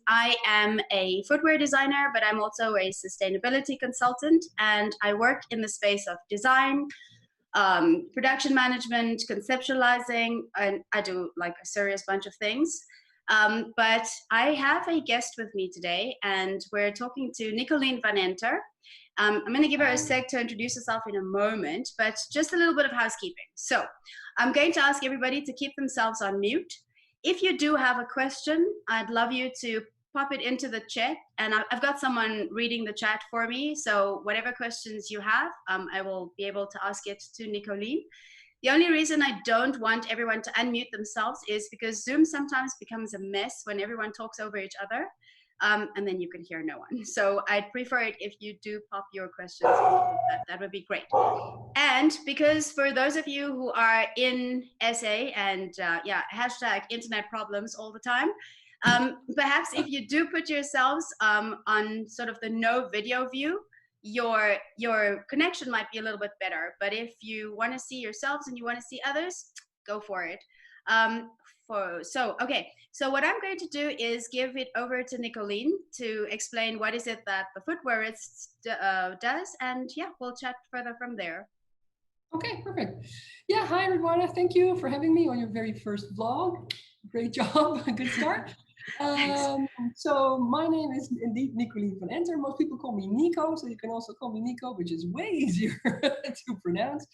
I am a footwear designer, but I'm also a sustainability consultant, and I work in the space of design, production management, conceptualizing, and I do like a serious bunch of things. But I have a guest with me today, and we're talking to Nicoline Van Enter. I'm going to give her a sec to introduce herself in a moment, but just a little bit of housekeeping. So I'm going to ask everybody to keep themselves on mute. If you do have a question, I'd love you to pop it into the chat, and I've got someone reading the chat for me. So whatever questions you have, I will be able to ask it to Nicoline. The only reason I don't want everyone to unmute themselves is because Zoom sometimes becomes a mess when everyone talks over each other, and then you can hear no one. So I'd prefer it if you do pop your questions into that would be great. And because for those of you who are in SA and hashtag internet problems all the time, perhaps if you do put yourselves on sort of the no video view, your connection might be a little bit better. But if you want to see yourselves and you want to see others, go for it. So what I'm going to do is give it over to Nicoline to explain what is it that the footwearist does, and yeah, we'll chat further from there. Okay, perfect. Yeah, hi everyone. Thank you for having me on your very first vlog. Great job, good start. So my name is indeed Nicoline Van Enter. Most people call me Nico, so you can also call me Nico, which is way easier to pronounce.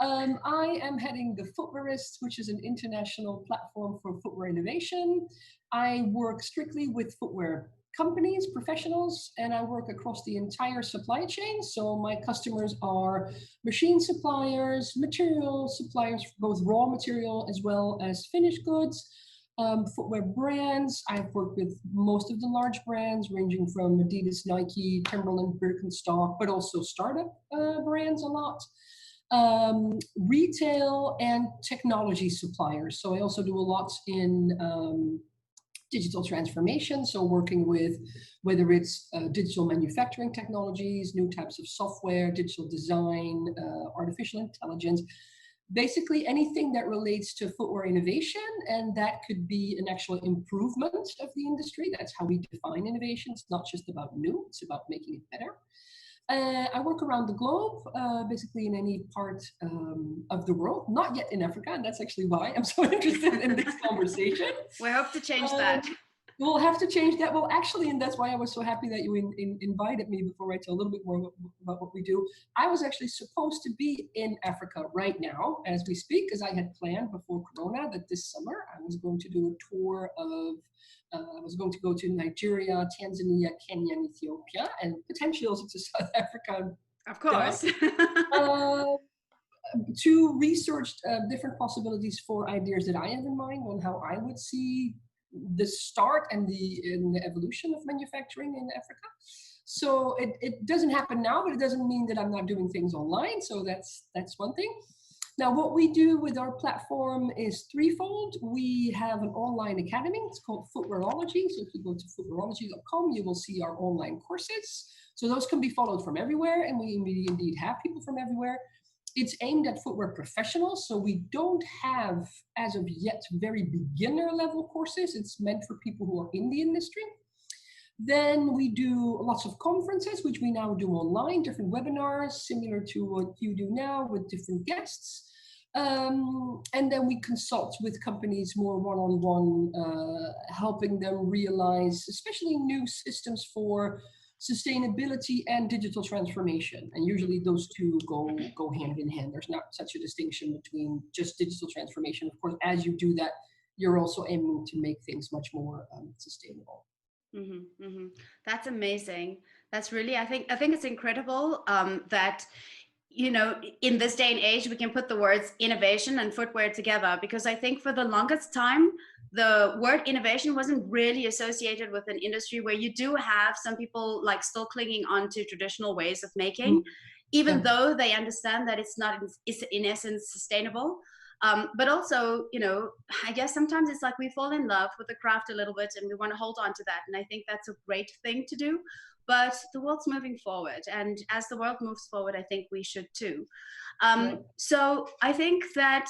I am heading the Footwearist, which is an international platform for footwear innovation. I work strictly with footwear companies, professionals, and I work across the entire supply chain. So my customers are machine suppliers, material suppliers, both raw material as well as finished goods, footwear brands. I've worked with most of the large brands ranging from Adidas, Nike, Timberland, Birkenstock, but also startup brands a lot. Retail and technology suppliers. So I also do a lot in digital transformation, so working with whether it's digital manufacturing technologies, new types of software, digital design, artificial intelligence, basically anything that relates to footwear innovation, and that could be an actual improvement of the industry. That's how we define innovation. It's not just about new, it's about making it better. I work around the globe, basically in any part of the world, not yet in Africa, and that's actually why I'm so interested in this conversation. We hope to change that. We'll have to change that. Well, actually, and that's why I was so happy that you invited me before I tell a little bit more about what we do. I was actually supposed to be in Africa right now as we speak, because I had planned before Corona that this summer I was going to do a tour of I was going to go to Nigeria, Tanzania, Kenya, and Ethiopia, and potentially also to South Africa. Of course. To research different possibilities for ideas that I have in mind on how I would see the start and the evolution of manufacturing in Africa. So it doesn't happen now, but it doesn't mean that I'm not doing things online. So that's one thing. Now, what we do with our platform is threefold. We have an online academy. It's called Footwearology. So if you go to footwearology.com, you will see our online courses. So those can be followed from everywhere, and we indeed have people from everywhere. It's aimed at footwear professionals, so we don't have, as of yet, very beginner level courses. It's meant for people who are in the industry. Then we do lots of conferences, which we now do online, different webinars, similar to what you do now with different guests. And then we consult with companies more one-on-one, helping them realize, especially new systems for sustainability and digital transformation. And usually those two go hand in hand. There's not such a distinction between just digital transformation. Of course, as you do that, you're also aiming to make things much more sustainable. Mm-hmm, mm-hmm. That's amazing. That's really, I think it's incredible that, you know, in this day and age, we can put the words innovation and footwear together, because I think for the longest time, the word innovation wasn't really associated with an industry where you do have some people like still clinging on to traditional ways of making, even though they understand that it's in essence sustainable. But also, you know, I guess sometimes it's like we fall in love with the craft a little bit and we want to hold on to that. And I think that's a great thing to do. But the world's moving forward. And as the world moves forward, I think we should too. So I think that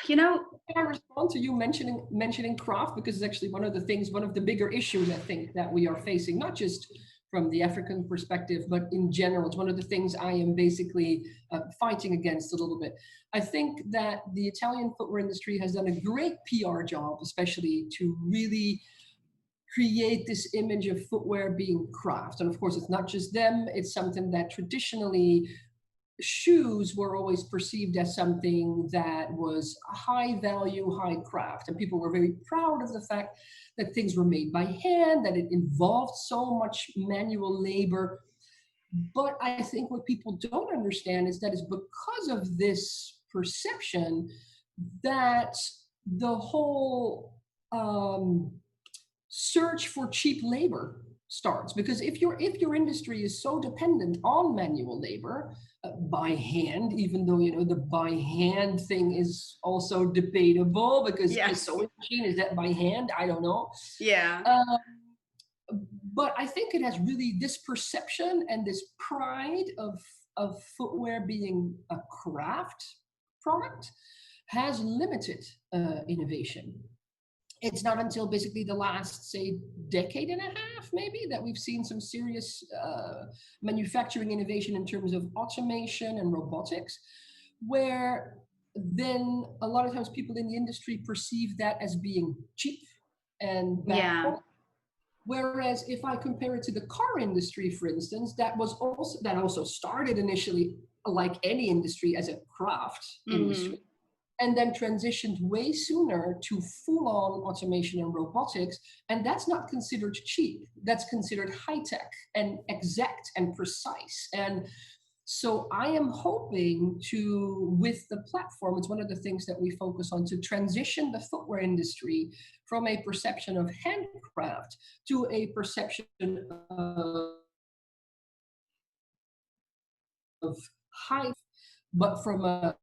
You know, Can I respond to you mentioning craft? Because it's actually one of the things, one of the bigger issues I think that we are facing, not just from the African perspective, but in general. It's one of the things I am basically fighting against a little bit. I think that the Italian footwear industry has done a great PR job, especially to really create this image of footwear being craft. And of course, it's not just them, it's something that traditionally shoes were always perceived as something that was high value, high craft. And people were very proud of the fact that things were made by hand, that it involved so much manual labor. But I think what people don't understand is that it's because of this perception that the whole search for cheap labor starts. Because if your industry is so dependent on manual labor, by hand, even though the by hand thing is also debatable, because a yes. sewing machine, is that by hand? I don't know. Yeah. But I think it has really this perception and this pride of footwear being a craft product has limited innovation. It's not until basically the last, say, decade and a half, maybe, that we've seen some serious manufacturing innovation in terms of automation and robotics, where then a lot of times people in the industry perceive that as being cheap and bad Yeah. quality. Whereas if I compare it to the car industry, for instance, that also started initially, like any industry, as a craft industry, and then transitioned way sooner to full-on automation and robotics. And that's not considered cheap. That's considered high-tech and exact and precise. And so I am hoping to, with the platform, it's one of the things that we focus on, to transition the footwear industry from a perception of handcraft to a perception of high, but from a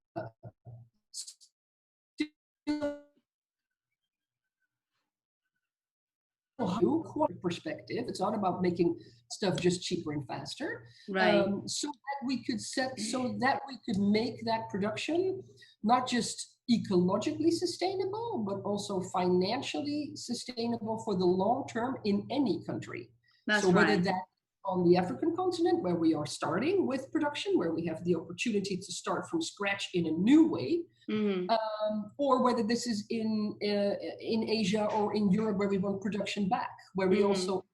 perspective. It's not about making stuff just cheaper and faster. Right. So that we could make that production not just ecologically sustainable, but also financially sustainable for the long term in any country. That's so whether right. that on the African continent, where we are starting with production, where we have the opportunity to start from scratch in a new way, or whether this is in Asia or in Europe, where we want production back, where we also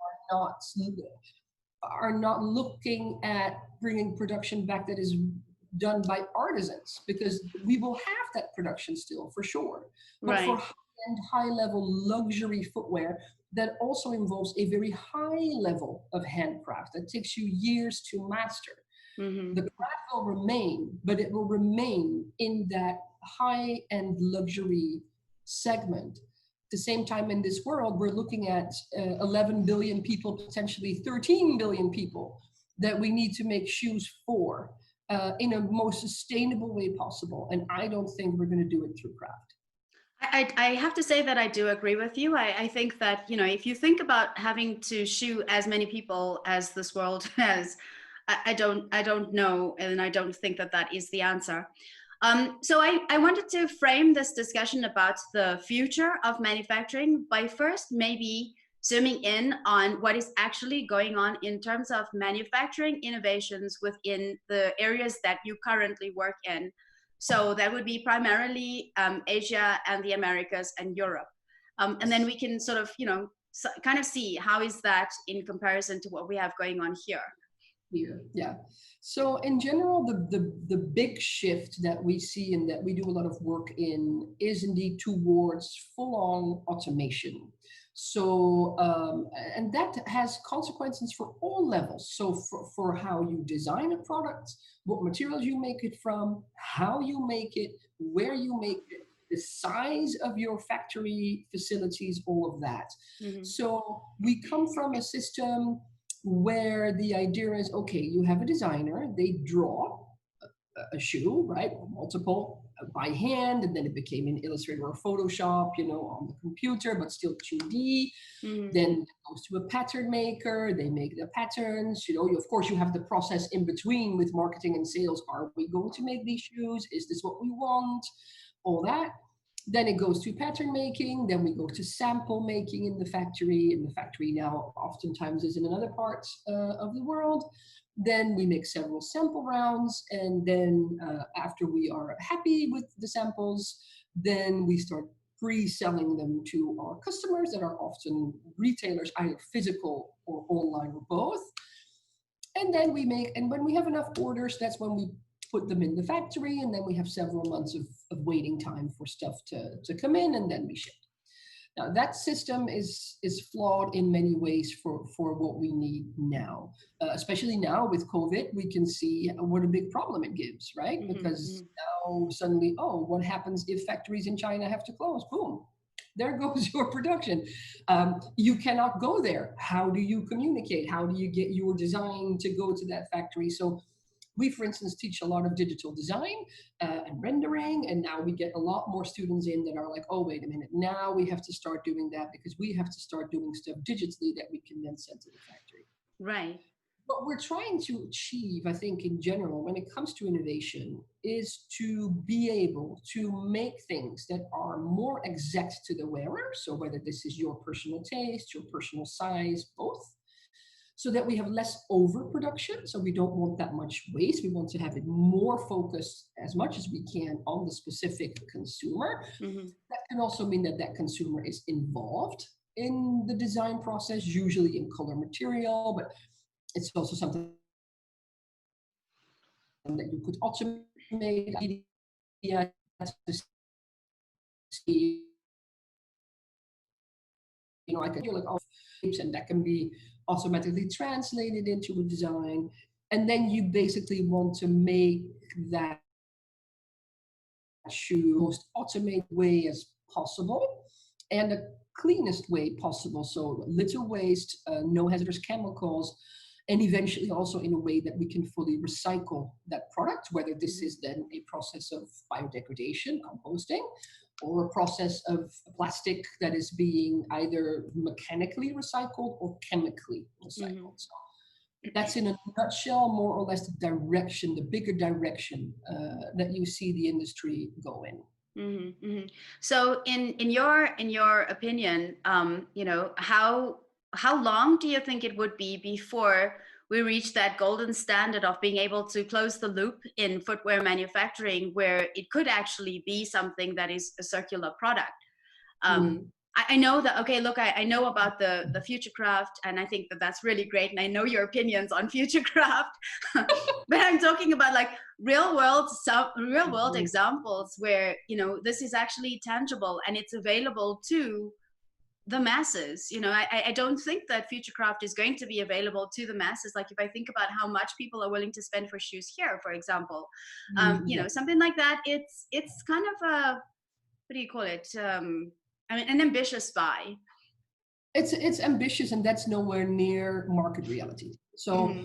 are not looking at bringing production back that is done by artisans, because we will have that production still for sure. But Right. for high-end, high-level luxury footwear, that also involves a very high level of handcraft that takes you years to master. The craft will remain, but it will remain in that high-end luxury segment. At the same time, in this world, we're looking at 11 billion people, potentially 13 billion people, that we need to make shoes for in a most sustainable way possible. And I don't think we're going to do it through craft. I have to say that I do agree with you. I think that, if you think about having to shoe as many people as this world has, I don't know, and I don't think that that is the answer. So I wanted to frame this discussion about the future of manufacturing by first maybe zooming in on what is actually going on in terms of manufacturing innovations within the areas that you currently work in. So that would be primarily Asia and the Americas and Europe. And then we can sort of, kind of see how is that in comparison to what we have going on here. Yeah. So in general, the big shift that we see and that we do a lot of work in is indeed towards full-on automation. So, and that has consequences for all levels. So for how you design a product, what materials you make it from, how you make it, where you make it, the size of your factory facilities, all of that. So we come from a system where the idea is, okay, you have a designer, they draw a shoe, right, multiple by hand, and then it became in Illustrator or Photoshop, on the computer, but still 2D. Then it goes to a pattern maker, they make the patterns, of course you have the process in between with marketing and sales. Are we going to make these shoes? Is this what we want? all that. Then it goes to pattern making. Then we go to sample making in the factory. And the factory now oftentimes is in another part of the world. Then we make several sample rounds. And then after we are happy with the samples, then we start pre-selling them to our customers that are often retailers, either physical or online or both. And then we make, and when we have enough orders, that's when we put them in the factory, and then we have several months of waiting time for stuff to come in, and then we ship. Now that system is flawed in many ways for what we need now, especially now with COVID. We can see what a big problem it gives, right? Mm-hmm. Because now suddenly, oh, what happens if factories in China have to close? Boom, there goes your production. You cannot go there. How do you communicate? How do you get your design to go to that factory? So we, for instance, teach a lot of digital design and rendering, and now we get a lot more students in that are like, oh, wait a minute, now we have to start doing that because we have to start doing stuff digitally that we can then send to the factory. Right. What we're trying to achieve, I think, in general, when it comes to innovation, is to be able to make things that are more exact to the wearer. So whether this is your personal taste, your personal size, both, so that we have less overproduction. So we don't want that much waste. We want to have it more focused as much as we can on the specific consumer. Mm-hmm. That can also mean that that consumer is involved in the design process, usually in color material, but it's also something that you could automate idea to see, like you're like, oh, and that can be automatically translated into a design. And then you basically want to make that shoe most automated way as possible and the cleanest way possible. So little waste, no hazardous chemicals, and eventually also in a way that we can fully recycle that product, whether this is then a process of biodegradation, composting, or a process of plastic that is being either mechanically recycled or chemically recycled. Mm-hmm. So that's in a nutshell, more or less, the direction, the bigger direction that you see the industry go in. Mm-hmm, mm-hmm. So, in your opinion, how long do you think it would be before we reach that golden standard of being able to close the loop in footwear manufacturing, where it could actually be something that is a circular product? I know that, okay, look, I know about the Futurecraft, and I think that that's really great, and I know your opinions on Futurecraft, but I'm talking about like real world examples where, this is actually tangible and it's available to the masses. I don't think that Futurecraft is going to be available to the masses. Like if I think about how much people are willing to spend for shoes here, for example, something like that, it's kind of a, what do you call it? An ambitious buy. It's ambitious, and that's nowhere near market reality. So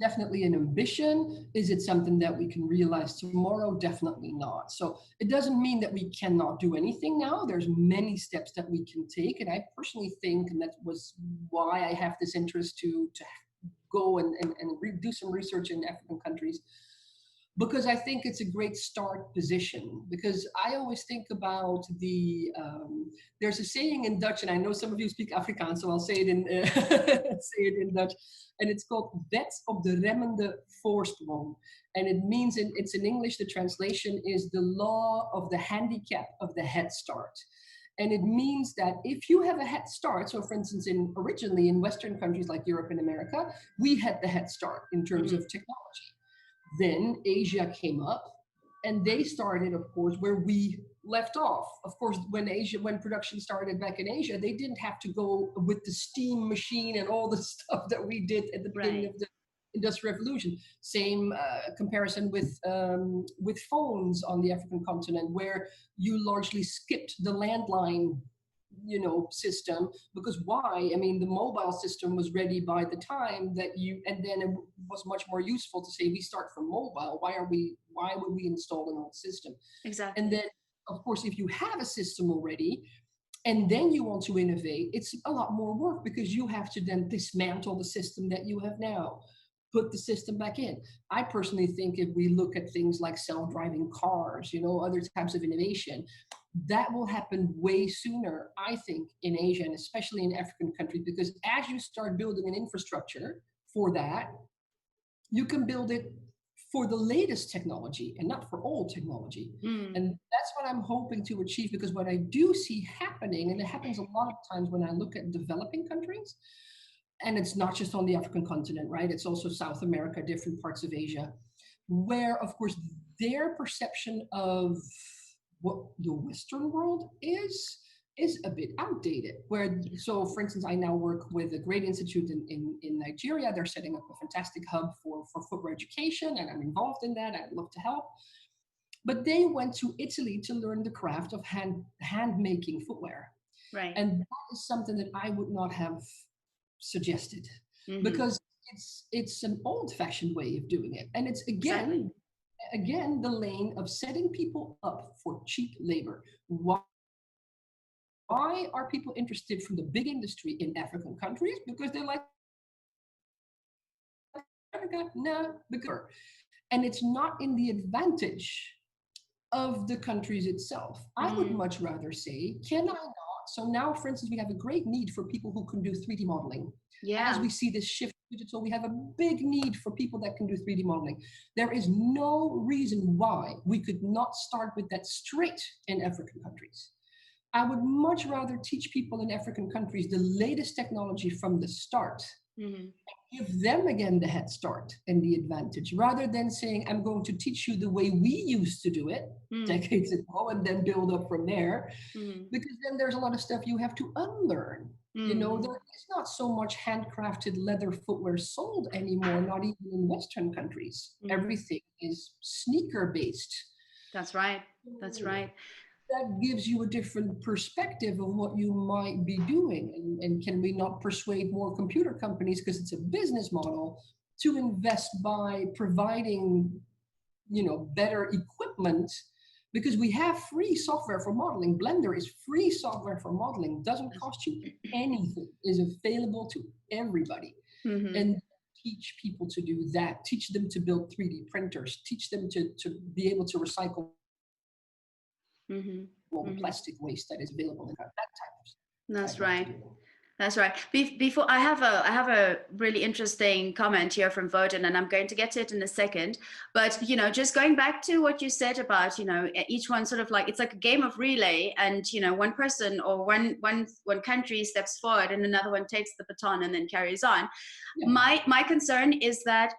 definitely an ambition. Is it something that we can realize tomorrow? Definitely not. So it doesn't mean that we cannot do anything now. There's many steps that we can take. And I personally think, and that was why I have this interest to go and do some research in African countries, because I think it's a great start position. Because I always think about there's a saying in Dutch, and I know some of you speak Afrikaans, so I'll say it in in Dutch, and it's called "wet op de remmende voorsprong," and it means it's in English. The translation is the law of the handicap of the head start. And it means that if you have a head start, so for instance, originally in Western countries like Europe and America, we had the head start in terms of technology. Then Asia came up, and they started, of course, where we left off. Of course, when production started back in Asia, they didn't have to go with the steam machine and all the stuff that we did at the beginning of the Industrial Revolution. Same comparison with phones on the African continent, where you largely skipped the landline system, because why? I mean, the mobile system was ready by the time that and then it was much more useful to say, we start from mobile. Why would we install an old system? Exactly. And then, of course, if you have a system already, and then you want to innovate, it's a lot more work, because you have to then dismantle the system that you have now, put the system back in. I personally think if we look at things like self-driving cars, other types of innovation, that will happen way sooner, I think, in Asia and especially in African countries, because as you start building an infrastructure for that, you can build it for the latest technology and not for old technology. And that's what I'm hoping to achieve, because what I do see happening, and it happens a lot of times when I look at developing countries, and it's not just on the African continent, right? It's also South America, different parts of Asia, where, of course, their perception of what the Western world is a bit outdated. So for instance, I now work with a great institute in Nigeria. They're setting up a fantastic hub for footwear education, and I'm involved in that. I'd love to help. But they went to Italy to learn the craft of hand making footwear. Right. And that is something that I would not have suggested, because it's an old-fashioned way of doing it. And it's again the lane of setting people up for cheap labor. Why are people interested from the big industry in African countries? Because they're like, Africa, no, because, and it's not in the advantage of the countries itself. I would much rather say, can I not? So now, for instance, we have a great need for people who can do 3D modeling. Yeah. As we see this shift to digital, we have a big need for people that can do 3D modeling. There is no reason why we could not start with that straight in African countries. I would much rather teach people in African countries the latest technology from the start, and give them again the head start and the advantage, rather than saying, I'm going to teach you the way we used to do it decades ago and then build up from there. Because then there's a lot of stuff you have to unlearn. There is not so much handcrafted leather footwear sold anymore, not even in Western countries. Everything is sneaker based. That's right. That's right. That gives you a different perspective of what you might be doing. And can we not persuade more computer companies, because it's a business model, to invest by providing, better equipment? Because we have free software for modeling. Blender is free software for modeling, doesn't cost you anything, is available to everybody. And teach people to do that, teach them to build 3D printers, teach them to be able to recycle all the plastic waste that is available in that type of stuff. That's right. That's right. Before I have a really interesting comment here from Voden, and I'm going to get to it in a second. But just going back to what you said about each one sort of like, it's like a game of relay, and one person or one country steps forward and another one takes the baton and then carries on. Yeah. My concern is that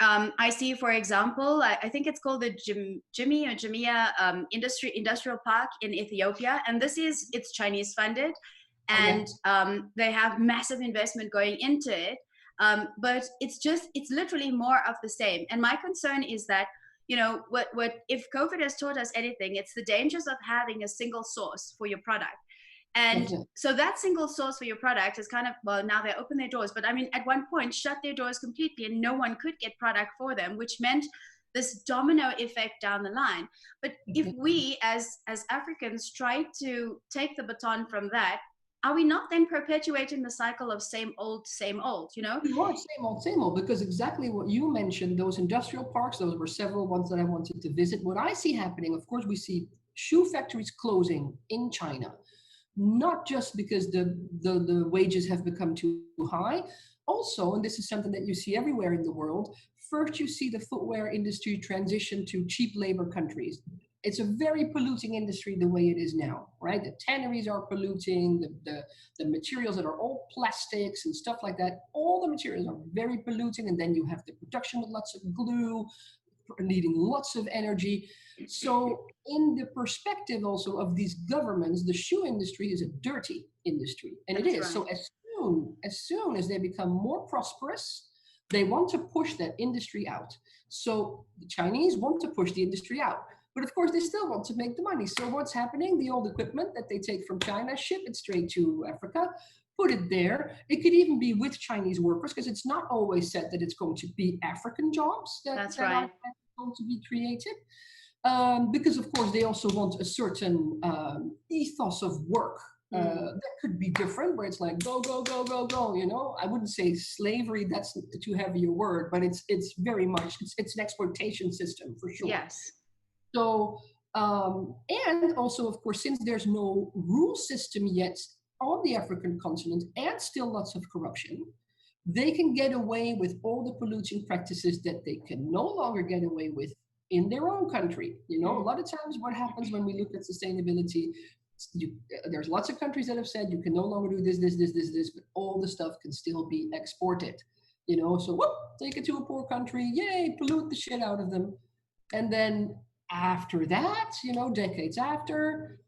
I see, for example, I think it's called the Jamia Industrial Park in Ethiopia, and it's Chinese funded. And they have massive investment going into it, but it's literally more of the same. And my concern is that what if COVID has taught us anything, it's the dangers of having a single source for your product. And so that single source for your product is kind of, well, now they open their doors, but I mean, at one point shut their doors completely and no one could get product for them, which meant this domino effect down the line. But if we as Africans try to take the baton from that, are we not then perpetuating the cycle of same old, We are same old, because exactly what you mentioned, those industrial parks, those were several ones that I wanted to visit. What I see happening, of course, we see shoe factories closing in China, not just because the wages have become too high. Also, and this is something that you see everywhere in the world, first you see the footwear industry transition to cheap labor countries. It's a very polluting industry the way it is now, right? The tanneries are polluting, the materials that are all plastics and stuff like that, all the materials are very polluting. And then you have the production with lots of glue, needing lots of energy. So in the perspective also of these governments, the shoe industry is a dirty industry. And it is. Right. So as soon as they become more prosperous, they want to push that industry out. So the Chinese want to push the industry out. But of course, they still want to make the money. So what's happening? The old equipment that they take from China, ship it straight to Africa, put it there. It could even be with Chinese workers, because it's not always said that it's going to be African jobs that are going to be created. Because of course, they also want a certain ethos of work That could be different, where it's like go, go, go, go, go. You know, I wouldn't say slavery. That's too heavy a word, but it's very much it's an exploitation system for sure. Yes. So and also, of course, since there's no rule system yet on the African continent, and still lots of corruption, they can get away with all the polluting practices that they can no longer get away with in their own country. You know, a lot of times what happens when we look at sustainability, there's lots of countries that have said you can no longer do this, but all the stuff can still be exported. You know, so whoop, take it to a poor country, yay, pollute the shit out of them. And then after that, you know, decades after,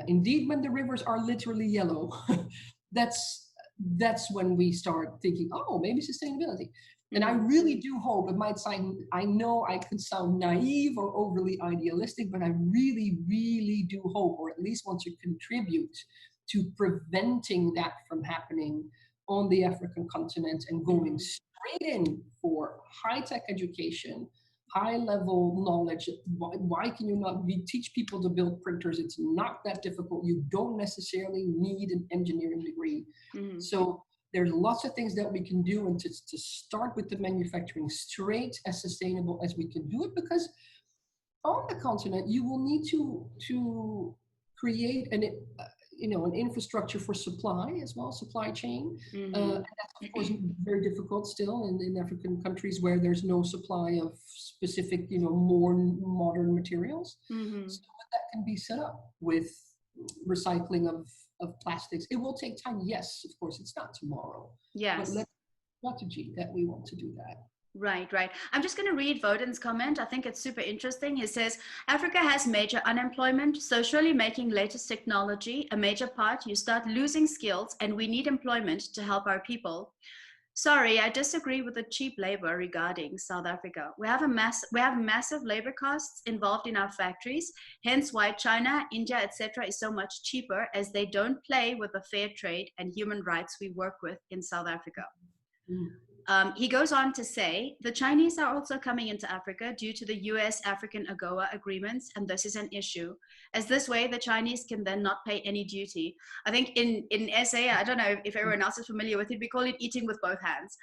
indeed, when the rivers are literally yellow, that's when we start thinking, oh, maybe sustainability. And I really do hope, it might sound, I know I could sound naive or overly idealistic, but I really, really do hope, or at least want to contribute to preventing that from happening on the African continent and going straight in for high-tech education, high-level knowledge. Why can you not teach people to build printers? It's not that difficult. You don't necessarily need an engineering degree. So there's lots of things that we can do, and to start with the manufacturing straight as sustainable as we can do it, because on the continent you will need to create an infrastructure for supply as well, supply chain. And that's of course very difficult still in African countries where there's no supply of specific, more modern materials. So that can be set up with recycling of plastics. It will take time. Yes, of course, it's not tomorrow. Yes. But let's strategy that we want to do that. Right. I'm just going to read Voden's comment. I think it's super interesting. He says, Africa has major unemployment, so surely making latest technology a major part, you start losing skills, and we need employment to help our people. Sorry, I disagree with the cheap labor regarding South Africa. We have massive labor costs involved in our factories, hence why China, India, etc. is so much cheaper, as they don't play with the fair trade and human rights we work with in South Africa. He goes on to say, the Chinese are also coming into Africa due to the US-African AGOA agreements, and this is an issue, as this way the Chinese can then not pay any duty. I think in SA, I don't know if everyone else is familiar with it, we call it eating with both hands.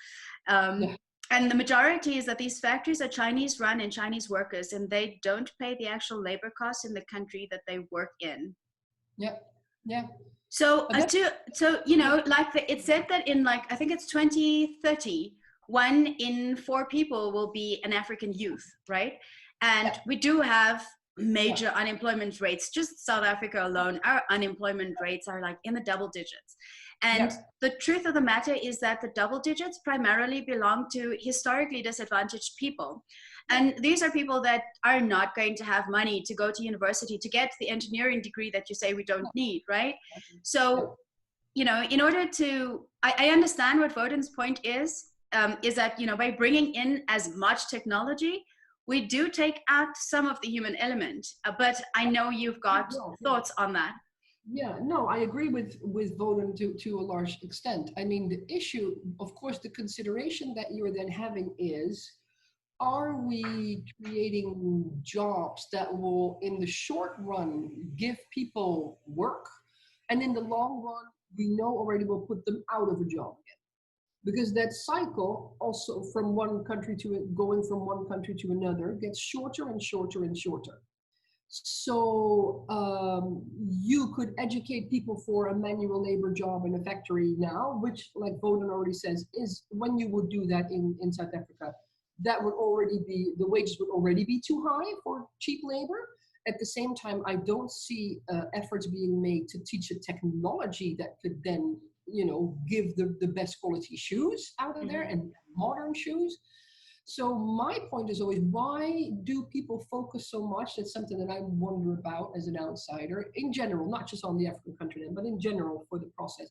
And the majority is that these factories are Chinese run and Chinese workers, and they don't pay the actual labor costs in the country that they work in. Yeah. So, it said that in I think it's 2030, 1 in 4 people will be an African youth, right? And we do have major unemployment rates. Just South Africa alone, our unemployment rates are in the double digits. And the truth of the matter is that the double digits primarily belong to historically disadvantaged people. And these are people that are not going to have money to go to university to get the engineering degree that you say we don't need, right? So, in order to, I understand what Voden's point is that, by bringing in as much technology, we do take out some of the human element. But I know you've got thoughts on that. Yeah, no, I agree with Voden to a large extent. I mean, the issue, of course, the consideration that you're then having is, are we creating jobs that will, in the short run, give people work? And in the long run, we know already will put them out of a job again. Because that cycle also from one country going from one country to another gets shorter and shorter and shorter. So you could educate people for a manual labor job in a factory now, which, like Voden already says, is when you would do that in South Africa, that would already be, the wages would already be too high for cheap labor. At the same time, I don't see efforts being made to teach a technology that could then, give the best quality shoes out of there, and modern shoes. So my point is always, why do people focus so much? That's something that I wonder about as an outsider in general, not just on the African continent, but in general for the process.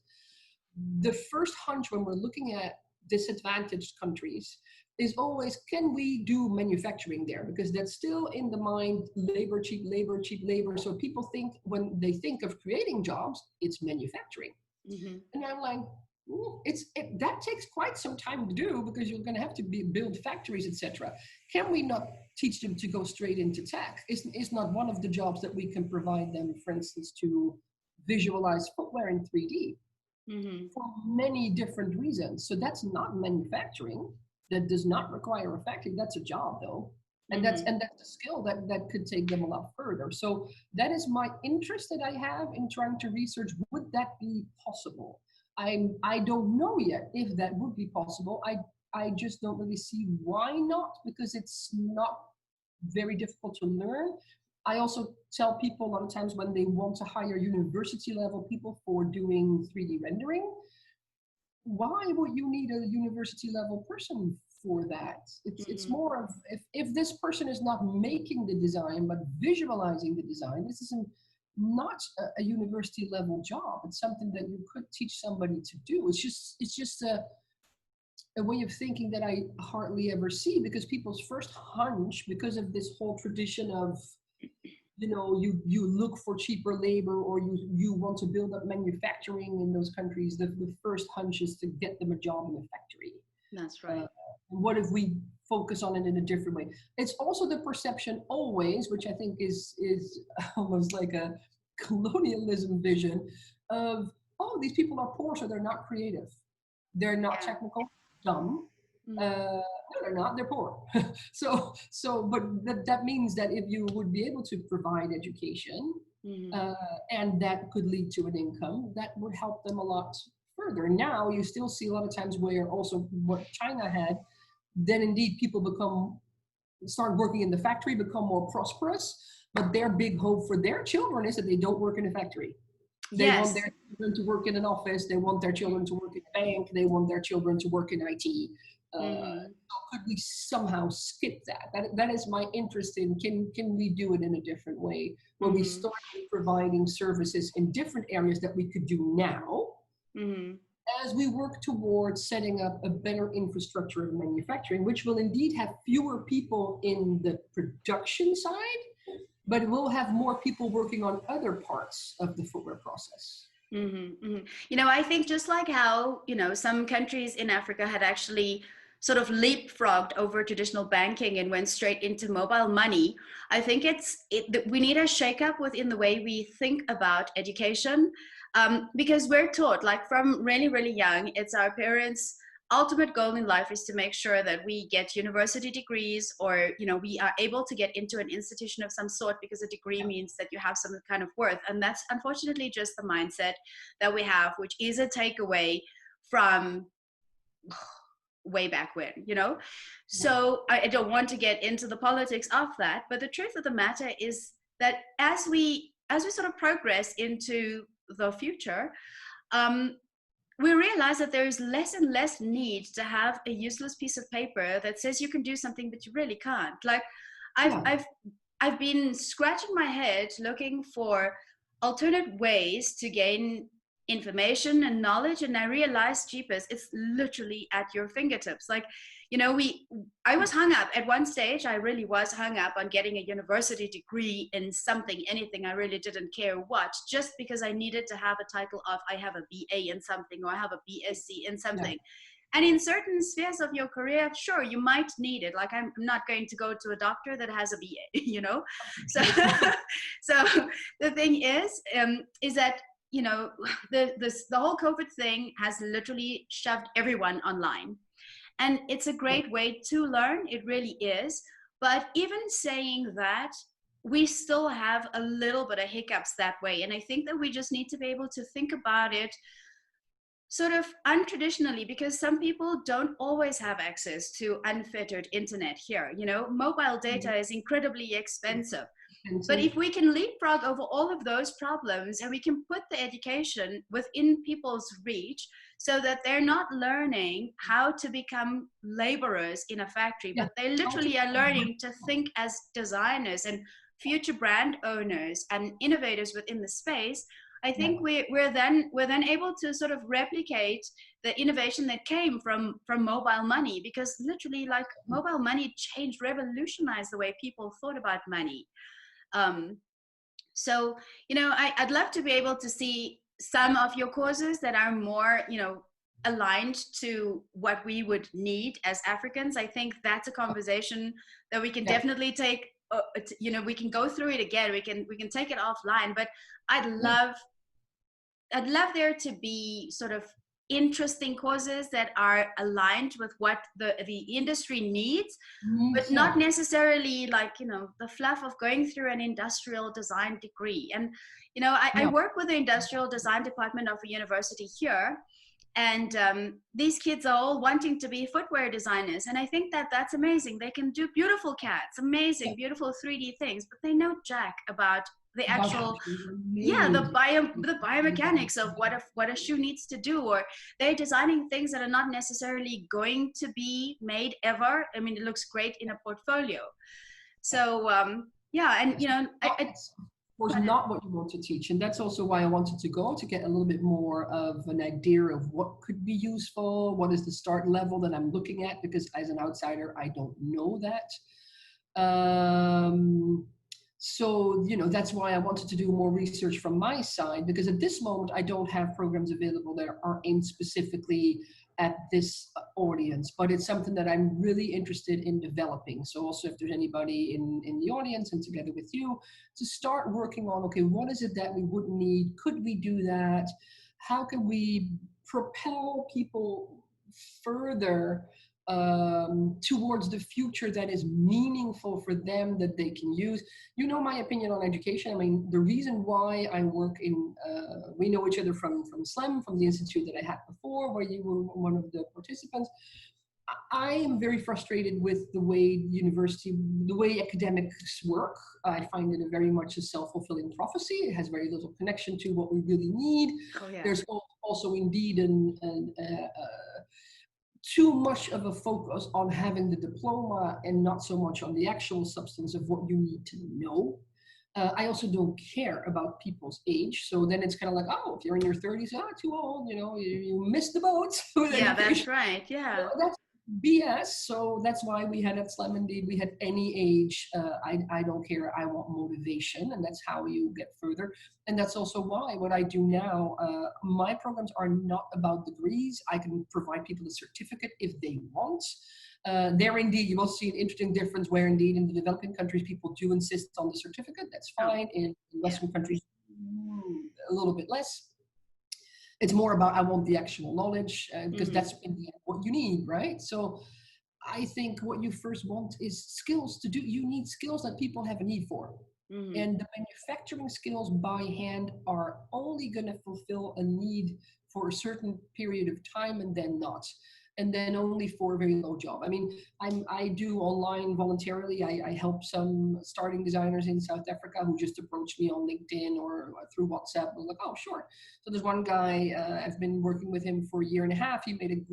The first hunch when we're looking at disadvantaged countries is always, can we do manufacturing there? Because that's still in the mind, labor, cheap labor, cheap labor. So people think, when they think of creating jobs, it's manufacturing. And I'm like, that takes quite some time to do, because you're going to have to build factories, etc. Can we not teach them to go straight into tech? Is not one of the jobs that we can provide them, for instance, to visualize footwear in 3D Mm-hmm. for many different reasons. So that's not manufacturing. That does not require a factory. That's a job though. And that's Mm-hmm. a skill that could take them a lot further. So that is my interest that I have in trying to research, would that be possible? I don't know yet if that would be possible. I just don't really see why not, because it's not very difficult to learn. I also tell people a lot of times when they want to hire university level people for doing 3D rendering, why would you need a university level person for that? It's Mm-hmm. more of, if this person is not making the design but visualizing the design, this isn't not a university level job. It's something that you could teach somebody to do. It's just a way of thinking that I hardly ever see, because people's first hunch, because of this whole tradition of, you look for cheaper labor, or you want to build up manufacturing in those countries, the first hunch is to get them a job in a factory. That's uh, right. what if we focus on it in a different way? It's also the perception always, which I think is almost like a colonialism vision of, oh, these people are poor so they're not creative, they're not Yeah. technical, dumb. Mm-hmm. No, they're not, they're poor. But that means that if you would be able to provide education, Mm-hmm. uh, and that could lead to an income, that would help them a lot further. Now you still see a lot of times where also what China had, then indeed people start working in the factory, become more prosperous, but their big hope for their children is that they don't work in a factory. They want Yes. their children to work in an office. They want their children to work in a bank. They want their children to work in IT. Mm-hmm. So could we somehow skip that? That is my interest in, can we do it in a different way, where we Mm-hmm. start providing services in different areas that we could do now, Mm-hmm. as we work towards setting up a better infrastructure of manufacturing, which will indeed have fewer people in the production side, but it will have more people working on other parts of the footwear process. Mm-hmm. Mm-hmm. I think just like how, some countries in Africa had actually sort of leapfrogged over traditional banking and went straight into mobile money. I think we need a shakeup within the way we think about education, because we're taught, like from really, really young, it's our parents' ultimate goal in life is to make sure that we get university degrees, or we are able to get into an institution of some sort, because a degree means that you have some kind of worth. And that's unfortunately just the mindset that we have, which is a takeaway from way back when. So I don't want to get into the politics of that, but the truth of the matter is that as we sort of progress into the future, we realize that there is less and less need to have a useless piece of paper that says you can do something but you really can't. Like I've Yeah. I've I've been scratching my head looking for alternate ways to gain information and knowledge, and I realized, jeepers, it's literally at your fingertips. Like, I was hung up at one stage. I really was hung up on getting a university degree in something, anything. I really didn't care what, just because I needed to have a title of I have a BA in something, or I have a BSc in Yeah. something. And in certain spheres of your career, sure, you might need it. Like I'm not going to go to a doctor that has a BA. So, so the thing is that the whole COVID thing has literally shoved everyone online, and it's a great way to learn. It really is. But even saying that, we still have a little bit of hiccups that way, and I think that we just need to be able to think about it sort of untraditionally, because some people don't always have access to unfettered internet here. Mobile data is incredibly expensive. And But so, if we can leapfrog over all of those problems, and we can put the education within people's reach, so that they're not learning how to become laborers in a factory, yeah, but they literally are learning to think as designers and future brand owners and innovators within the space. I yeah, think we're then able to sort of replicate the innovation that came from mobile money, because literally, like, mobile money revolutionized the way people thought about money. um, so I'd love to be able to see some of your courses that are more aligned to what we would need as Africans. I think that's a conversation that we can yeah. definitely take. We can go through it again. We can take it offline. But I'd Yeah. love I'd love there to be sort of interesting causes that are aligned with what the industry needs, but not necessarily like, you know, the fluff of going through an industrial design degree. And, you know, I Yeah. work with the industrial design department of a university here. And these kids are all wanting to be footwear designers. And I think that that's amazing. They can do beautiful cats, amazing, beautiful 3D things, but they know jack about the About actual, actually yeah, made. the biomechanics of what a shoe needs to do. Or they're designing things that are not necessarily going to be made ever. I mean, it looks great in a portfolio. So yeah, and you know, Of course, not what you want to teach. And that's also why I wanted to go, to get a little bit more of an idea of what could be useful, what is the start level that I'm looking at, because as an outsider, I don't know that. So, you know, that's why I wanted to do more research from my side, because at this moment, I don't have programs available that are aimed specifically at this audience, but it's something that I'm really interested in developing. So also if there's anybody in the audience and together with you to start working on, okay, what is it that we would need? Could we do that? How can we propel people further towards the future that is meaningful for them, that they can use? You know my opinion on education. I mean, the reason why I work in, we know each other from SLEM, from the institute that I had before, where you were one of the participants. I am very frustrated with the way the way academics work. I find it very much a self-fulfilling prophecy. It has very little connection to what we really need. oh yeah. There's also indeed too much of a focus on having the diploma and not so much on the actual substance of what you need to know. I also don't care about people's age. So then it's kind of like, oh, if you're in your 30s, too old, you know, you missed the boat with Yeah, education. that's right. Yeah. Well, that's BS. So that's why we had at SLEM, indeed, we had any age. I don't care. I want motivation. And that's how you get further. And that's also why what I do now, my programs are not about degrees. I can provide people a certificate if they want. There indeed, you will see an interesting difference where indeed in the developing countries, people do insist on the certificate. That's fine. In Western countries, a little bit less. It's more about, I want the actual knowledge, because that's in the end what you need, right? So I think what you first want is skills to do. You need skills that people have a need for. And the manufacturing skills by hand are only going to fulfill a need for a certain period of time and then not. And then only for a very low job. I mean, I do online voluntarily. I help some starting designers in South Africa who just approached me on LinkedIn or through WhatsApp. I was like, oh, sure. So there's one guy, I've been working with him for a year and a half. He made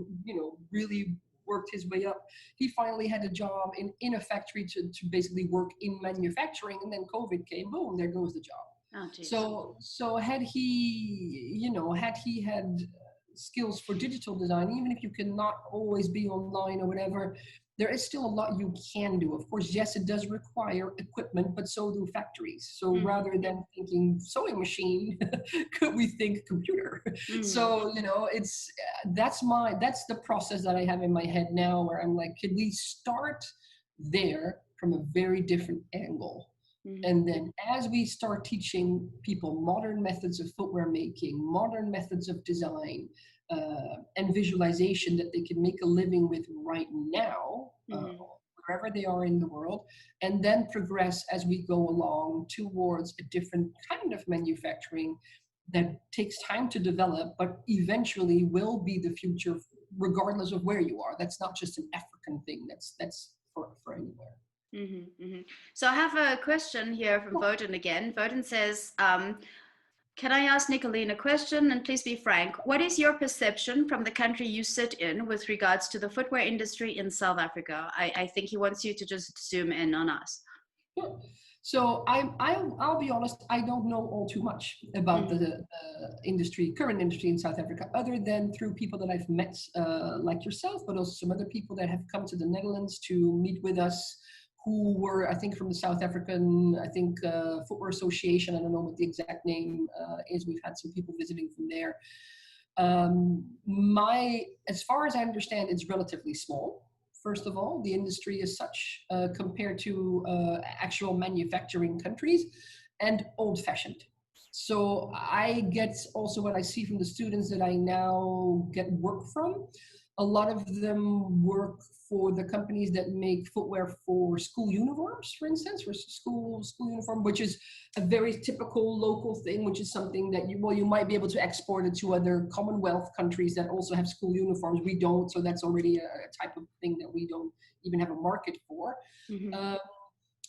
really worked his way up. He finally had a job in a factory to basically work in manufacturing, and then COVID came, boom, there goes the job. Oh, so had he had skills for digital design, even if you cannot always be online or whatever, there is still a lot you can do. Of course, yes, it does require equipment, but so do factories. So rather than thinking sewing machine, could we think computer? So, you know, that's the process that I have in my head now, where I'm like, could we start there from a very different angle? And then as we start teaching people modern methods of footwear making, modern methods of design, and visualization that they can make a living with right now, wherever they are in the world, and then progress as we go along towards a different kind of manufacturing that takes time to develop, but eventually will be the future regardless of where you are. That's not just an African thing, that's for anywhere. So I have a question here from Voden again. Voden says, can I ask Nicoline a question? And please be frank. What is your perception from the country you sit in with regards to the footwear industry in South Africa? I think he wants you to just zoom in on us. Sure. So I'll be honest, I don't know all too much about the current industry in South Africa, other than through people that I've met, like yourself, but also some other people that have come to the Netherlands to meet with us, who were, I think, from the South African, Footwear Association. I don't know what the exact name is. We've had some people visiting from there. As far as I understand, it's relatively small. First of all, the industry is such, compared to actual manufacturing countries, and old-fashioned. So I get also what I see from the students that I now get work from. A lot of them work for the companies that make footwear for school uniforms, for instance, for school uniform, which is a very typical local thing, which is something that you might be able to export it to other Commonwealth countries that also have school uniforms. We don't, so that's already a type of thing that we don't even have a market for. Mm-hmm.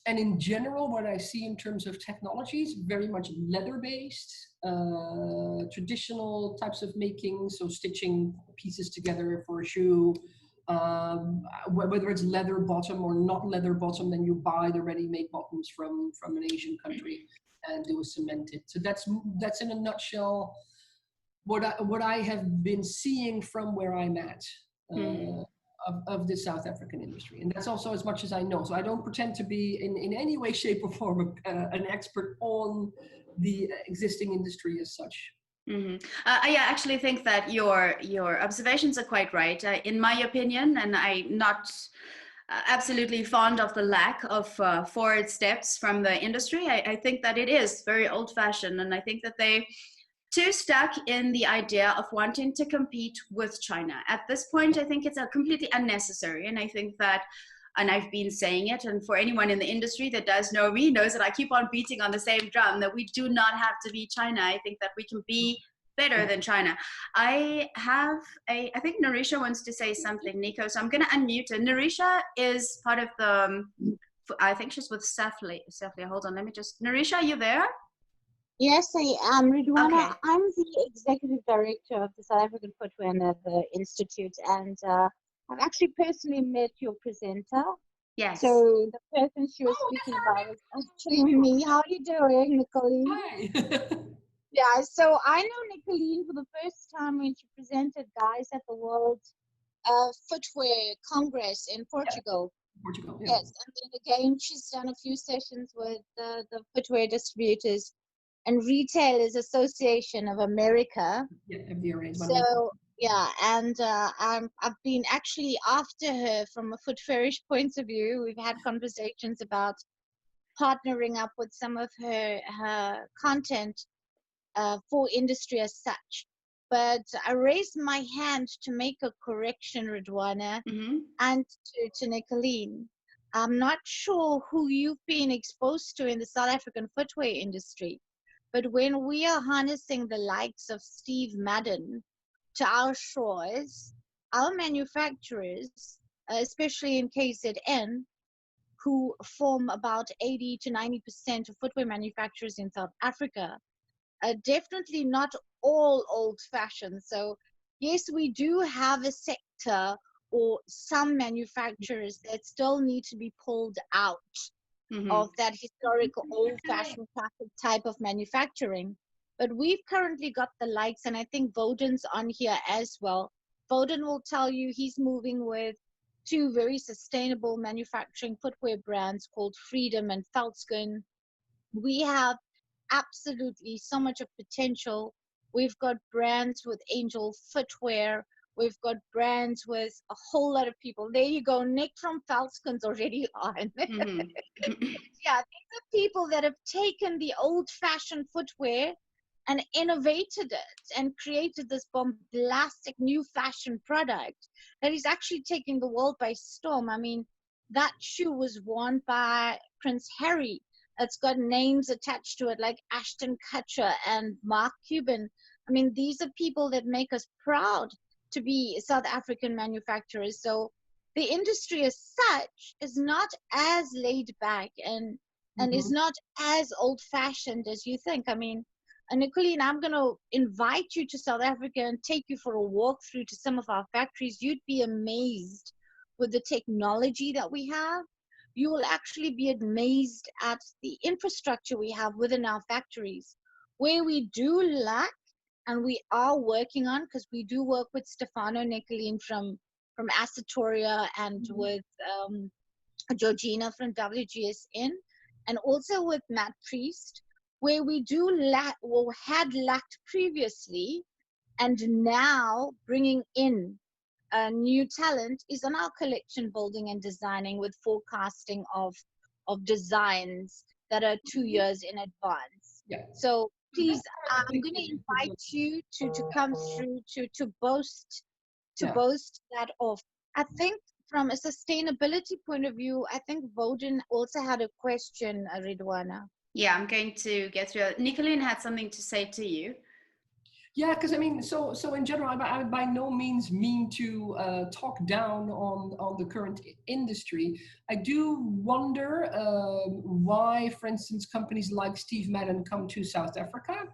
And in general, what I see in terms of technologies, very much leather-based, traditional types of making, so stitching pieces together for a shoe, whether it's leather bottom or not leather bottom, then you buy the ready-made bottoms from an Asian country and they will cement it. So that's in a nutshell what I have been seeing from where I'm at. Of the South African industry. And that's also as much as I know. So I don't pretend to be in any way, shape or form an expert on the existing industry as such. Mm-hmm. I actually think that your observations are quite right. In my opinion, and I'm not absolutely fond of the lack of forward steps from the industry. I think that it is very old-fashioned, and I think that they too stuck in the idea of wanting to compete with China. At this point, I think it's completely unnecessary. And I think that, and I've been saying it, and for anyone in the industry that does know me knows that I keep on beating on the same drum, that we do not have to be China. I think that we can be better than China. I think Narisha wants to say something, Nico, so I'm going to unmute her. Narisha is part of the, I think she's with Safely. Hold on, let me just, Narisha, are you there? Yes, I am, Ridwana. Okay. I'm the executive director of the South African Footwear and Leather Institute, and I've actually personally met your presenter. Yes. So the person she was speaking about was actually me. How are you doing, Nicoline? Hi. Yeah, so I know Nicoline for the first time when she presented guys at the World Footwear Congress in Portugal. Portugal, yeah. Yes, and then again, she's done a few sessions with the Footwear Distributors and Retailers Association of America. Yeah, FDRA. So yeah, and I've been actually after her from a foot fetish point of view. We've had conversations about partnering up with some of her content for industry as such. But I raised my hand to make a correction, Ridwana, and to Nicoline. I'm not sure who you've been exposed to in the South African footwear industry, but when we are harnessing the likes of Steve Madden to our shores, our manufacturers, especially in KZN, who form about 80 to 90% of footwear manufacturers in South Africa, are definitely not all old-fashioned. So yes, we do have a sector or some manufacturers that still need to be pulled out of that historical old-fashioned classic type of manufacturing. But we've currently got the likes, and I think Voden's on here as well. Voden will tell you he's moving with two very sustainable manufacturing footwear brands called Freedom and Feltskin. We have absolutely so much of potential. We've got brands with Angel Footwear. We've got brands with a whole lot of people. There you go. Nick from Falskin's already on. Yeah, these are people that have taken the old-fashioned footwear and innovated it and created this bombastic new fashion product that is actually taking the world by storm. I mean, that shoe was worn by Prince Harry. It's got names attached to it like Ashton Kutcher and Mark Cuban. I mean, these are people that make us proud to be South African manufacturers. So the industry as such is not as laid back and is not as old-fashioned as you think. I mean, Nicoline, I'm going to invite you to South Africa and take you for a walk through to some of our factories. You'd be amazed with the technology that we have. You will actually be amazed at the infrastructure we have within our factories. Where we do lack, and we are working on, because we do work with Stefano Nicoline from Asatoria and with Georgina from WGSN, and also with Matt Priest, where we do lack or had lacked previously, and now bringing in new talent is on our collection building and designing with forecasting of designs that are 2 years in advance. Yeah. So please, I'm going to invite you to come through to boast that off. I think from a sustainability point of view, I think Voden also had a question, Ridwana. Yeah, I'm going to get through it. Nicoline had something to say to you. Yeah, because I mean, so in general, I by no means mean to talk down on the current industry. I do wonder why, for instance, companies like Steve Madden come to South Africa,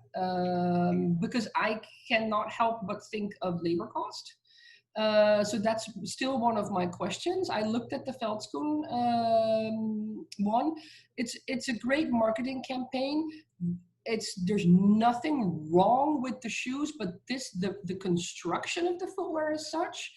because I cannot help but think of labor cost. So that's still one of my questions. I looked at the Veldskoen one. It's a great marketing campaign. There's nothing wrong with the shoes, but the construction of the footwear as such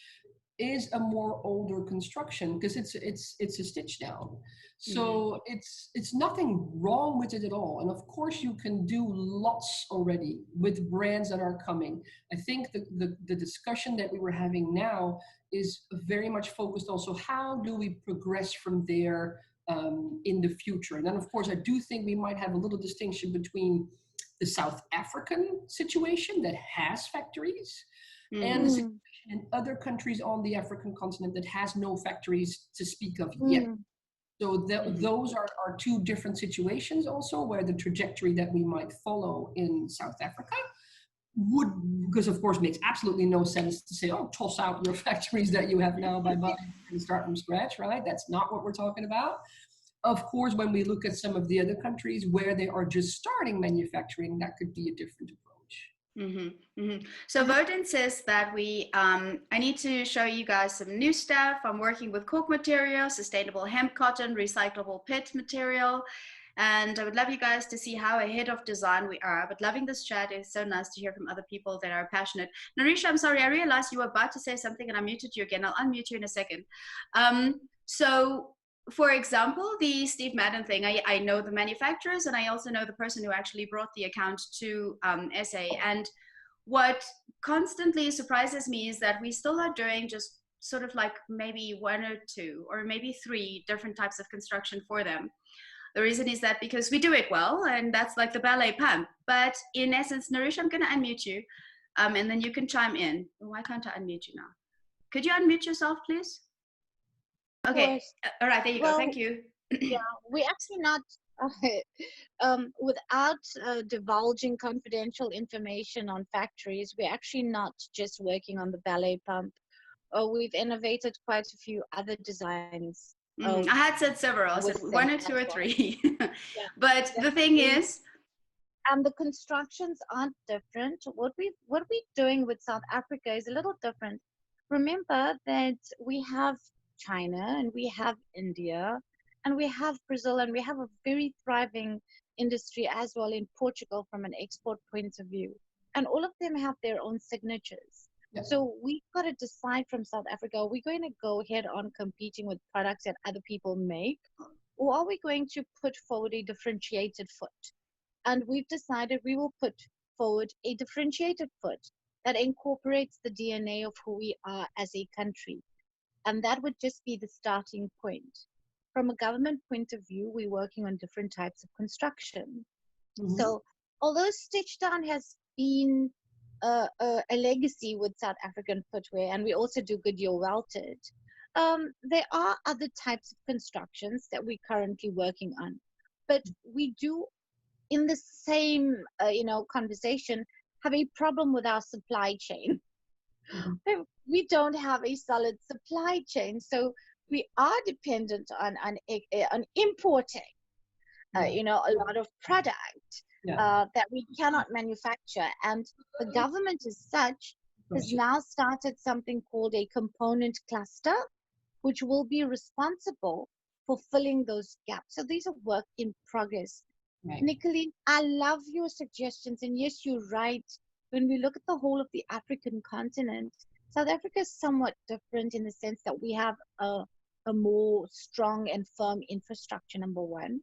is a more older construction because it's a stitch down. So it's nothing wrong with it at all. And of course you can do lots already with brands that are coming. I think the discussion that we were having now is very much focused also, how do we progress from there in the future? And then of course I do think we might have a little distinction between the South African situation that has factories and the situation in other countries on the African continent that has no factories to speak of yet. So those are two different situations also, where the trajectory that we might follow in South Africa would, because of course makes absolutely no sense to say, oh, toss out your factories that you have now by buying and start from scratch, right? That's not what we're talking about. Of course, when we look at some of the other countries where they are just starting manufacturing, that could be a different approach. So Voden says that I need to show you guys some new stuff. I'm working with cork material, sustainable hemp cotton, recyclable PET material. And I would love you guys to see how ahead of design we are. But loving this chat. Is so nice to hear from other people that are passionate. Narisha, I'm sorry, I realized you were about to say something and I muted you again. I'll unmute you in a second. So for example, the Steve Madden thing, I know the manufacturers and I also know the person who actually brought the account to SA. And what constantly surprises me is that we still are doing just sort of like maybe one or two or maybe three different types of construction for them. The reason is that because we do it well, and that's like the ballet pump. But in essence, Narisha, I'm going to unmute you, and then you can chime in. Why can't I unmute you now? Could you unmute yourself, please? Okay. All right. There you go. Thank you. Yeah, we're actually not, without divulging confidential information on factories, we're actually not just working on the ballet pump. We've innovated quite a few other designs. I had said several. I said one or two or three. But the thing is, and the constructions aren't different. What we're doing with South Africa is a little different. Remember that we have China and we have India and we have Brazil and we have a very thriving industry as well in Portugal from an export point of view. And all of them have their own signatures. So we've got to decide from South Africa, are we going to go head on competing with products that other people make? Or are we going to put forward a differentiated foot? And we've decided we will put forward a differentiated foot that incorporates the DNA of who we are as a country. And that would just be the starting point. From a government point of view, we're working on different types of construction. So although Stitch Down has been a legacy with South African footwear, and we also do Goodyear welted, there are other types of constructions that we're currently working on. But we do, in the same conversation, have a problem with our supply chain. We don't have a solid supply chain, so we are dependent on importing a lot of product that we cannot manufacture. And the government as such has now started something called a component cluster, which will be responsible for filling those gaps. So these are work in progress. Nicoline, I love your suggestions, and yes, you're right. When we look at the whole of the African continent, South Africa is somewhat different in the sense that we have a more strong and firm infrastructure, number one.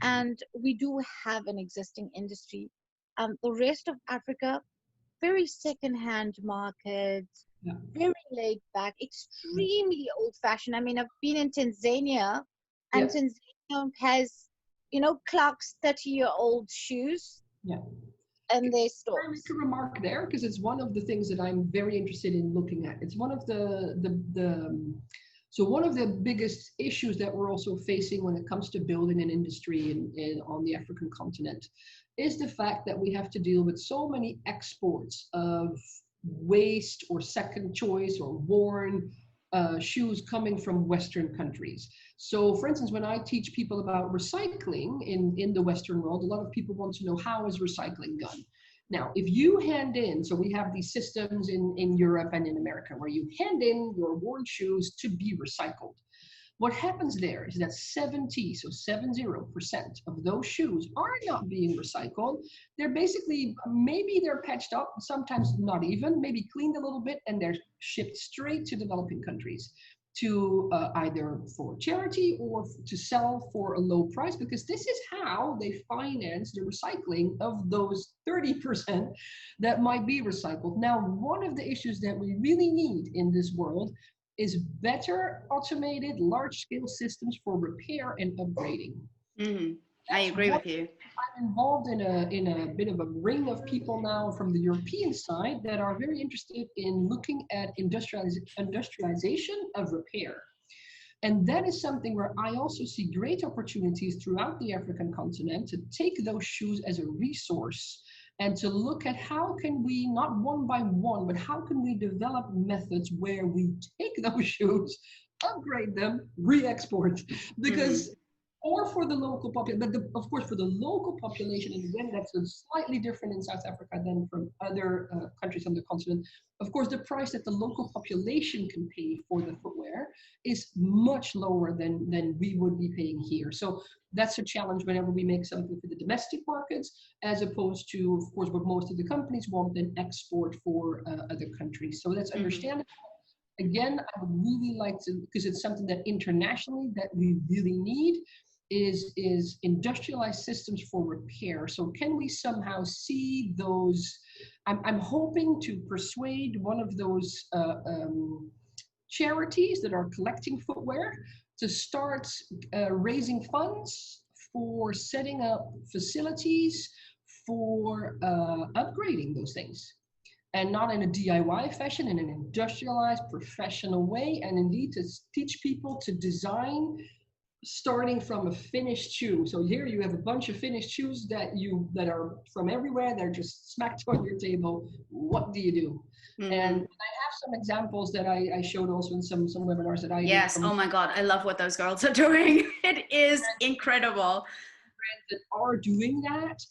And we do have an existing industry. The rest of Africa, very second-hand markets, very laid back, extremely old-fashioned. I mean, I've been in Tanzania, and Tanzania has, Clark's 30-year-old shoes. in their Can I stores. make a remark there? Because it's one of the things that I'm very interested in looking at. It's one of so one of the biggest issues that we're also facing when it comes to building an industry on the African continent is the fact that we have to deal with so many exports of waste or second choice or worn shoes coming from Western countries. So for instance, when I teach people about recycling in the Western world, a lot of people want to know, how is recycling done? Now, if you hand in, so we have these systems in Europe and in America where you hand in your worn shoes to be recycled. What happens there is that 70% of those shoes are not being recycled. They're basically, maybe they're patched up, sometimes not even, maybe cleaned a little bit, and they're shipped straight to developing countries to either for charity or to sell for a low price, because this is how they finance the recycling of those 30% that might be recycled. Now, one of the issues that we really need in this world is better automated large-scale systems for repair and upgrading. Mm-hmm. I agree with you. I'm involved in a bit of a ring of people now from the European side that are very interested in looking at industrialization of repair. And that is something where I also see great opportunities throughout the African continent to take those shoes as a resource and to look at how can we, not one by one, but how can we develop methods where we take those shoes, upgrade them, re-export, because or for the local population, but of course for the local population, and again that's slightly different in South Africa than from other countries on the continent. Of course, the price that the local population can pay for the footwear is much lower than we would be paying here. So that's a challenge whenever we make something for the domestic markets, as opposed to, of course, what most of the companies want, then export for other countries. So that's understandable. Again, I would really like to, because it's something that internationally that we really need, is industrialized systems for repair. So can we somehow see those? I'm hoping to persuade one of those charities that are collecting footwear to start raising funds for setting up facilities for upgrading those things. And not in a DIY fashion, in an industrialized, professional way, and indeed to teach people to design starting from a finished shoe. So here you have a bunch of finished shoes that are from everywhere. They're just smacked on your table. What do you do? And I have some examples that I showed also in some webinars that I did. Yes. Oh my God. I love what those girls are doing. It is incredible. That are doing that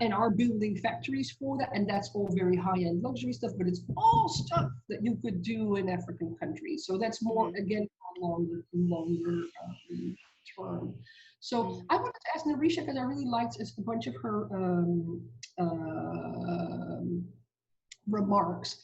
and are building factories for that. And that's all very high-end luxury stuff, but it's all stuff that you could do in African countries. So that's more, again, longer term. So I wanted to ask Narisha, because I really liked a bunch of her remarks.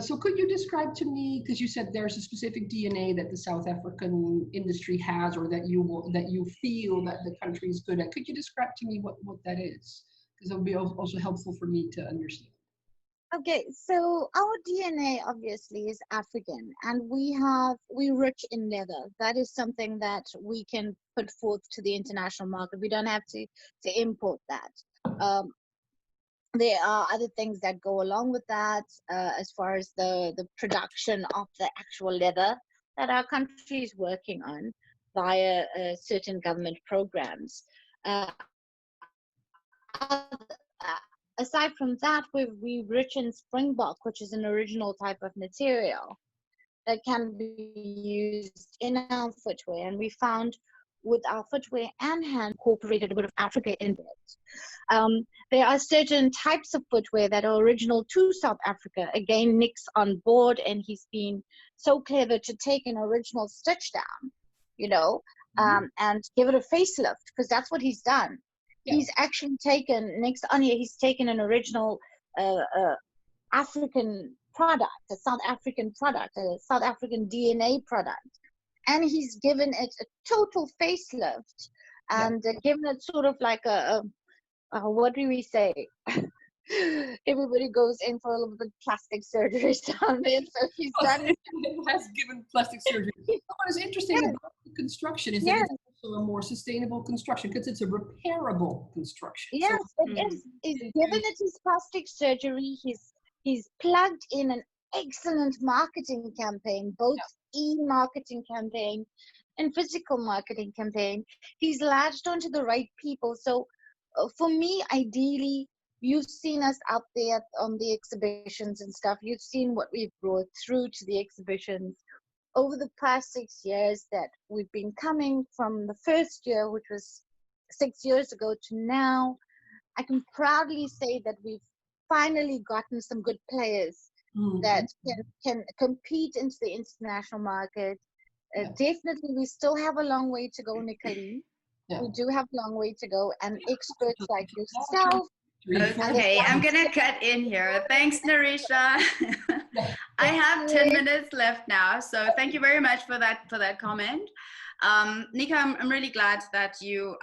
So could you describe to me, because you said there's a specific DNA that the South African industry has, or that you feel that the country is good at. Could you describe to me what that is? Because it would be also helpful for me to understand. Okay, so our DNA obviously is African, and we're rich in leather. That is something that we can put forth to the international market. We don't have to import that. There are other things that go along with that, as far as the production of the actual leather that our country is working on via certain government programs. Aside from that, we're rich in springbok, which is an original type of material that can be used in our footwear. And we found with our footwear and hand incorporated a bit of Africa in it. There are certain types of footwear that are original to South Africa. Again, Nick's on board, and he's been so clever to take an original stitch down, you know, and give it a facelift, because that's what he's done. Yeah. He's actually taken, Nick's on here, he's taken an original African product, a South African product, a South African DNA product, and he's given it a total facelift and given it sort of like a what do we say? Everybody goes in for a little bit of plastic surgery down there, so he's done it. Has given plastic surgery. What is interesting about the construction is that it's a more sustainable construction because it's a repairable construction. Yes, So, it is. He's given it his plastic surgery. He's plugged in an excellent marketing campaign, both e-marketing campaign and physical marketing campaign. He's latched onto the right people. So for me, ideally, you've seen us out there on the exhibitions and stuff. You've seen what we've brought through to the exhibitions over the past 6 years that we've been coming from the first year, which was 6 years ago, to now. I can proudly say that we've finally gotten some good players that can compete into the international market. Definitely, we still have a long way to go, Nicoline. We do have a long way to go, and experts like yourself. Okay, I'm gonna cut in here. Thanks, Narisha. I have 10 minutes left now, so thank you very much for that comment. Nika, I'm really glad that you've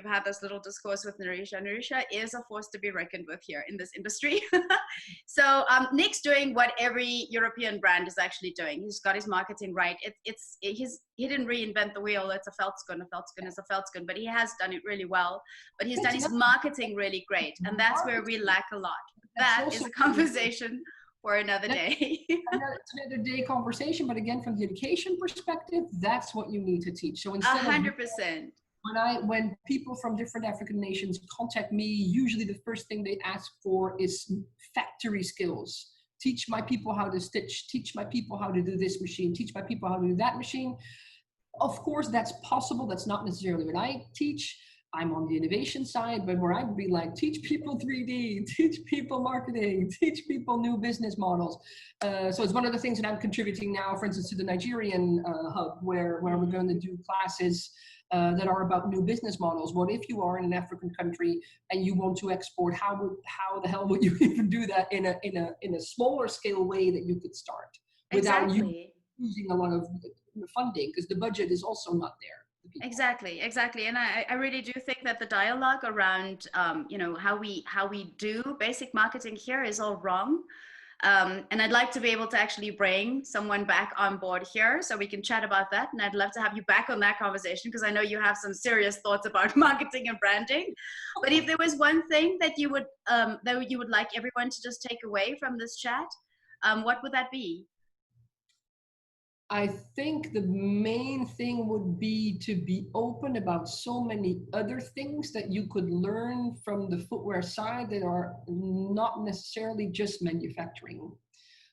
had this little discourse with Narisha. Narisha is a force to be reckoned with here in this industry. So Nick's doing what every European brand is actually doing. He's got his marketing right. He didn't reinvent the wheel. It's a Feldskun is a Feldskun, but he has done it really well. But he's done his marketing really great, and that's where we lack a lot. That is a conversation for another day. Another day conversation, but again, from the education perspective, that's what you need to teach. So instead 100%. When people from different African nations contact me, usually the first thing they ask for is factory skills. Teach my people how to stitch, teach my people how to do this machine, teach my people how to do that machine. Of course, that's possible. That's not necessarily what I teach. I'm on the innovation side, but where I'd be like, teach people 3D, teach people marketing, teach people new business models. So it's one of the things that I'm contributing now, for instance, to the Nigerian hub, where we're going to do classes that are about new business models. What if you are in an African country and you want to export? How the hell would you even do that in a smaller scale way that you could start without you using a lot of funding, because the budget is also not there. Exactly. And I really do think that the dialogue around, how we do basic marketing here is all wrong. And I'd like to be able to actually bring someone back on board here so we can chat about that. And I'd love to have you back on that conversation, because I know you have some serious thoughts about marketing and branding. But if there was one thing that you would like everyone to just take away from this chat, what would that be? I think the main thing would be to be open about so many other things that you could learn from the footwear side that are not necessarily just manufacturing.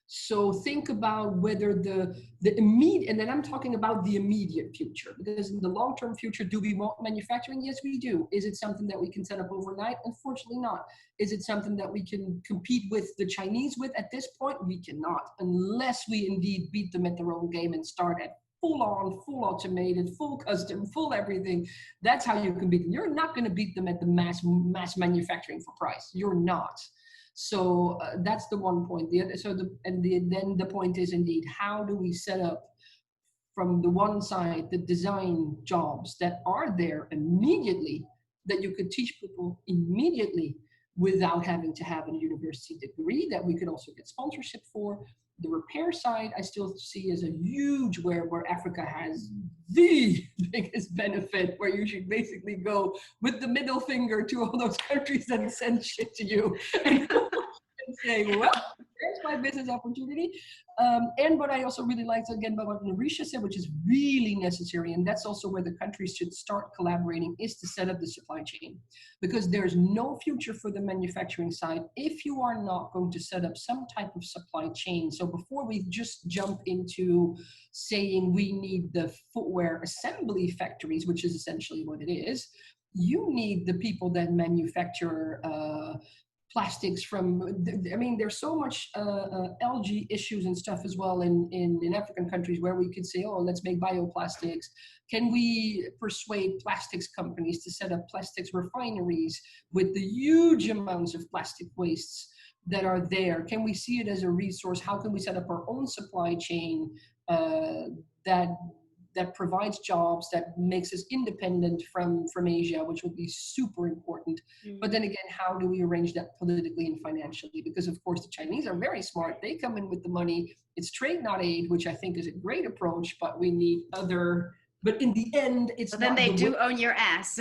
So think about whether the immediate, and then I'm talking about the immediate future, because in the long-term future, do we want manufacturing? Yes, we do. Is it something that we can set up overnight? Unfortunately not. Is it something that we can compete with the Chinese with? At this point, we cannot, unless we indeed beat them at their own game and start at full on, full automated, full custom, full everything. That's how you can beat them. You're not going to beat them at the mass manufacturing for price. You're not. So that's the one point. Then the point is indeed, how do we set up from the one side the design jobs that are there immediately, that you could teach people immediately without having to have a university degree, that we could also get sponsorship for. The repair side, I still see as a huge where Africa has the biggest benefit, where you should basically go with the middle finger to all those countries that send shit to you and say, well, there's my business opportunity. And what I also really liked, again, about what Narisha said, which is really necessary, and that's also where the countries should start collaborating, is to set up the supply chain. Because there's no future for the manufacturing side if you are not going to set up some type of supply chain. So before we just jump into saying we need the footwear assembly factories, which is essentially what it is, you need the people that manufacture plastics from, I mean, there's so much algae issues and stuff as well in African countries, where we could say, oh, let's make bioplastics. Can we persuade plastics companies to set up plastics refineries with the huge amounts of plastic wastes that are there? Can we see it as a resource? How can we set up our own supply chain that provides jobs, that makes us independent from Asia, which would be super important. Mm-hmm. But then again, how do we arrange that politically and financially? Because of course the Chinese are very smart. They come in with the money. It's trade, not aid, which I think is a great approach, but we need other But in the end, it's but then not they the do way. own your ass.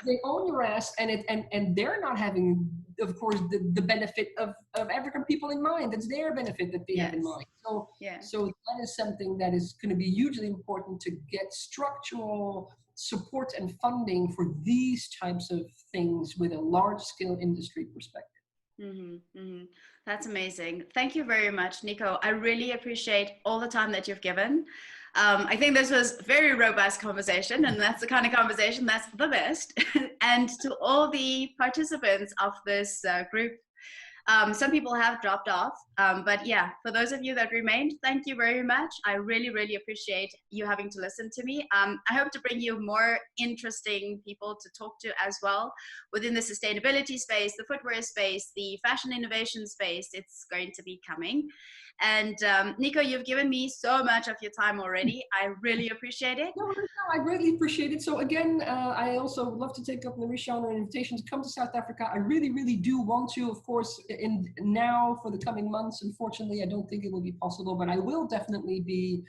They own your ass, and they're not having, of course, the benefit of African people in mind. That's their benefit that they have in mind. So so that is something that is going to be hugely important, to get structural support and funding for these types of things with a large scale industry perspective. That's amazing. Thank you very much, Nico. I really appreciate all the time that you've given. I think this was a very robust conversation, and that's the kind of conversation that's the best. And to all the participants of this group, some people have dropped off, but yeah, for those of you that remained, thank you very much. I really, really appreciate you having to listen to me. I hope to bring you more interesting people to talk to as well within the sustainability space, the footwear space, the fashion innovation space. It's going to be coming. And Nico, you've given me so much of your time already. I really appreciate it. No, I greatly appreciate it. So again, I also would love to take up Narisha on an invitation to come to South Africa. I really, really do want to, of course, now for the coming months. Unfortunately, I don't think it will be possible, but I will definitely be,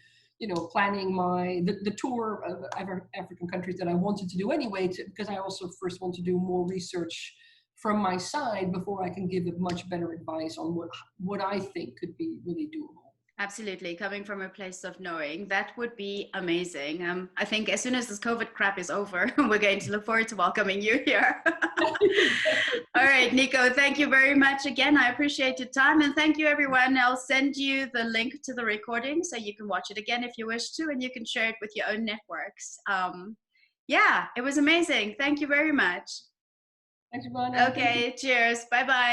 planning the tour of African countries that I wanted to do anyway, because I also first want to do more research from my side before I can give a much better advice on what I think could be really doable. Absolutely. Coming from a place of knowing, that would be amazing. I think as soon as this COVID crap is over, we're going to look forward to welcoming you here. All right, Nico, thank you very much again. I appreciate your time, and thank you, everyone. I'll send you the link to the recording so you can watch it again if you wish to, and you can share it with your own networks. Yeah, it was amazing. Thank you very much. Thanks, Ivana. Okay, cheers. Bye-bye.